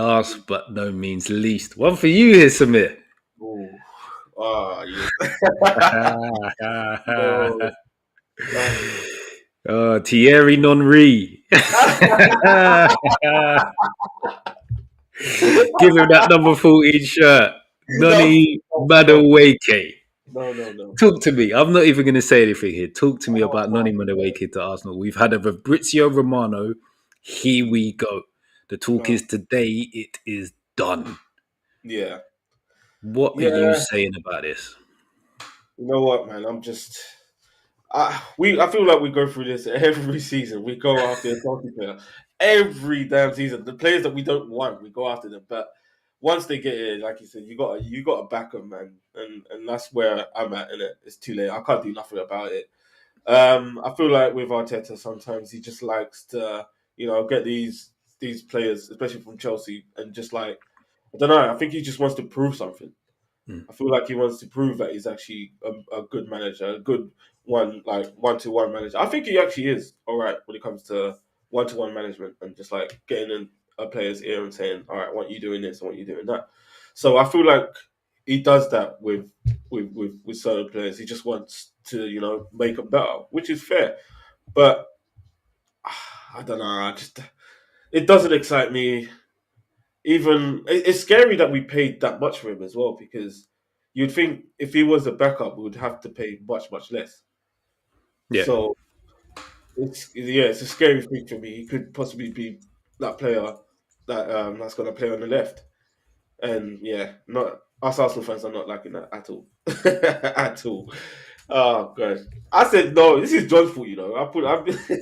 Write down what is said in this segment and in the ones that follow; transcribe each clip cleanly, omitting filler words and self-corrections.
Last but no means least, one for you here, Samir. Oh, yes. No, Thierry Nonri. Give him that number 14 shirt. no, Noni no, Madueke. no. Talk to me. I'm not even going to say anything here. Talk to me Oh about my Noni God. Madueke to Arsenal. We've had a Fabrizio Romano. Here we go. The talk No. is today it is done. Yeah. What are you Yeah. saying about this? You know what, man? I feel like we go through this every season. We go after a Chelsea player every damn season. The players that we don't want, we go after them. But once they get in, like you said, you got to back them, man. And that's where I'm at. In it, it's too late. I can't do nothing about it. I feel like with Arteta, sometimes he just likes to, get these players, especially from Chelsea, and just like I don't know. I think he just wants to prove something. Mm. I feel like he wants to prove that he's actually a good manager, a good one-to-one manager. I think he actually is all right when it comes to one-to-one management and just like getting in a player's ear and saying, "All right, I want you doing this, I want you doing that." So I feel like he does that with certain players. He just wants to make them better, which is fair. But I don't know. It doesn't excite me. Even it's scary that we paid that much for him as well because you'd think if he was a backup, we would have to pay much less. Yeah. So it's a scary thing for me. He could possibly be that player that's going to play on the left, and yeah, not us Arsenal fans are not liking that at all, at all. Oh gosh, I said no. This is John's fault,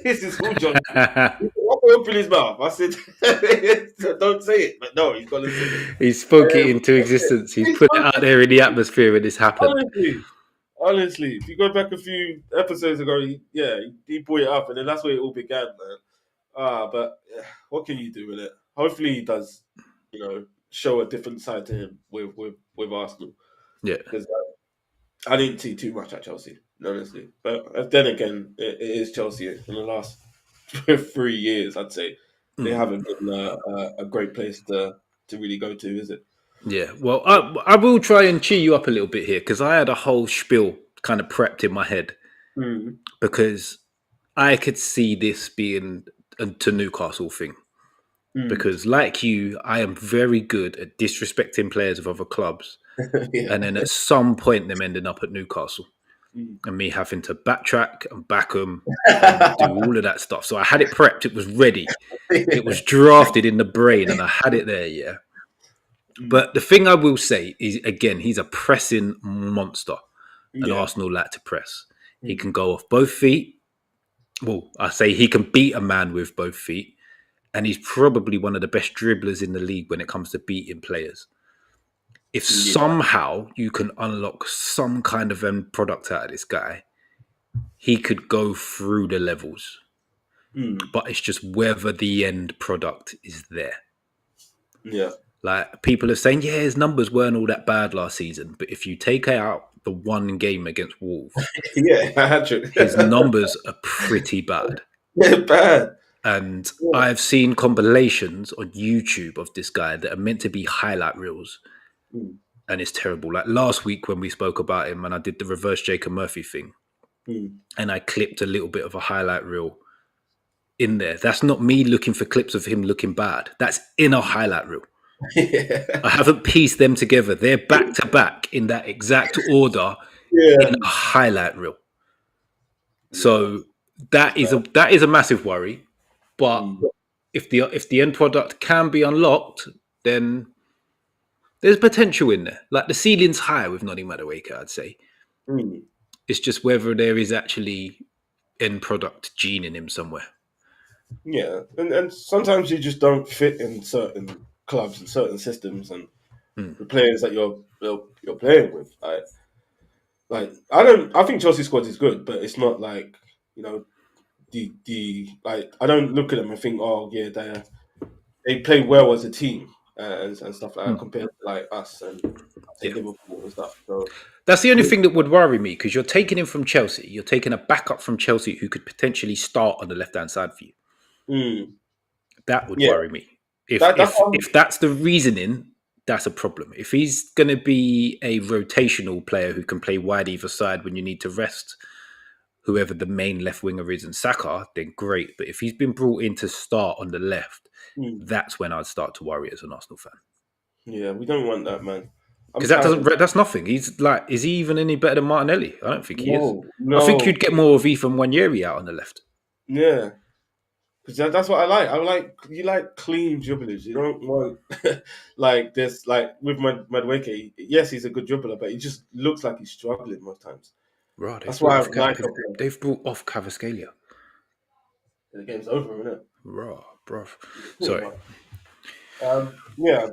this is all John's fault. He open his mouth. I said, "Don't say it," but no, he's gonna say it. He spoke it Um, into existence. He's he's put it out there in the atmosphere when this happened. honestly, if you go back a few episodes ago, he brought it up, and then that's where it all began, man. But what can you do with it? Hopefully, he does, show a different side to him with Arsenal Yeah. because I didn't see too much at Chelsea, honestly. But then again, it is Chelsea in the last 3 years. I'd say they Mm. haven't been a great place to really go to, is it? Yeah. Well, I will try and cheer you up a little bit here because I had a whole spiel kind of prepped in my head Mm. because I could see this being a to Newcastle thing. Mm. Because, like you, I am very good at disrespecting players of other clubs, Yeah. and then at some point, them ending up at Newcastle, Mm. and me having to backtrack and back them and do all of that stuff. So I had it prepped; it was ready, it was drafted in the brain, and I had it there. Yeah. Mm. But the thing I will say is, again, he's a pressing monster, and Yeah. Arsenal like to press. He Mm. can go off both feet. Well, I say he can beat a man with both feet, and he's probably one of the best dribblers in the league when it comes to beating players. If Yeah. somehow you can unlock some kind of end product out of this guy, he could go through the levels. Mm. But it's just whether the end product is there. Yeah. Like people are saying, yeah, his numbers weren't all that bad last season. But if you take out the one game against Wolves, Yeah. Hat-trick. his numbers are pretty bad. Yeah, bad. And Yeah. I've seen compilations on YouTube of this guy that are meant to be highlight reels, Mm. and it's terrible. Like last week when we spoke about him and I did the reverse Jacob Murphy thing, Mm. and I clipped a little bit of a highlight reel in there. That's not me looking for clips of him looking bad. That's in a highlight reel. I Yeah. haven't pieced them together. They're back to back in that exact order in Yeah. a highlight reel. Yeah. So It's bad. that is a massive worry. But Mm. if the end product can be unlocked, then there's potential in there. Like the ceiling's high with Noni Madueke, I'd say. Mm. It's just whether there is actually end product gene in him somewhere. Yeah. And sometimes you just don't fit in certain clubs and certain systems and Mm. the players that you're playing with. I think Chelsea squad is good, but it's not like, you know, the like I don't look at them and think, oh yeah, they play well as a team and stuff like that Mm. compared to like us and say Yeah. Liverpool and stuff. So That's the only thing that would worry me because you're taking him from Chelsea. You're taking a backup from Chelsea who could potentially start on the left hand side for you. mm, That would yeah, worry me. If That's if what if that's the reasoning, that's a problem. If he's going to be a rotational player who can play wide either side when you need to rest whoever the main left winger is in Saka, then great. But if he's been brought in to start on the left, mm, that's when I'd start to worry as an Arsenal fan. yeah, we don't want that, man. I'm Because that tired doesn't of it. that's nothing. He's like, is he even any better than Martinelli? I don't think he is. No, I think no, you'd get more of Ethan Wanyery out on the left. yeah. Because that's what I like. I like you like clean dribblers. You don't want like this. Like with Madueke, yes, he's a good dribbler, but he just looks like he's struggling most times. Right, That's why I like him. they've brought off Cavascalia. The game's over, isn't it? Raw, bruv. Pretty Sorry. much. Yeah.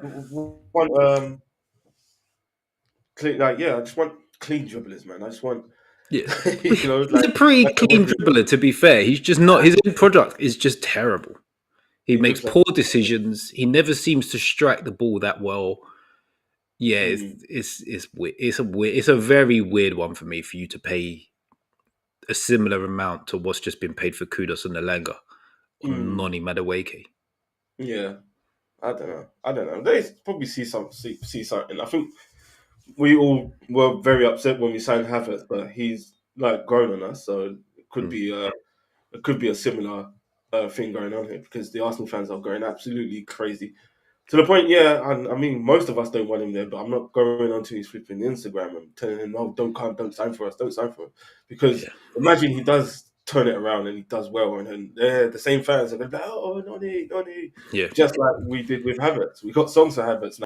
One. Like yeah, I just want clean dribblers, man. I just want Yeah. He's like a pretty that's the clean way dribbler, to be fair. He's just not, his end product is just terrible. He he makes looks like. poor decisions. He never seems to strike the ball that well. Yeah, Mm, it's weird. It's a very weird one for me for you to pay a similar amount to what's just been paid for Kudos and Nalanga on mm, Noni Madueke. yeah. I don't know. I don't know. They probably see something. I think we all were very upset when we signed Havertz, but he's like grown on us, so Hmm. it could be a similar thing going on here because the Arsenal fans are going absolutely crazy to the point. Yeah, and I mean most of us don't want him there, but I'm not going onto his flipping Instagram and telling him, "No, don't sign for us, don't sign for us," because Yeah, imagine he does turn it around and he does well, and then they're the same fans are going to be like, "Oh, Noni, Noni," yeah. just like we did with Havertz. We got songs for Havertz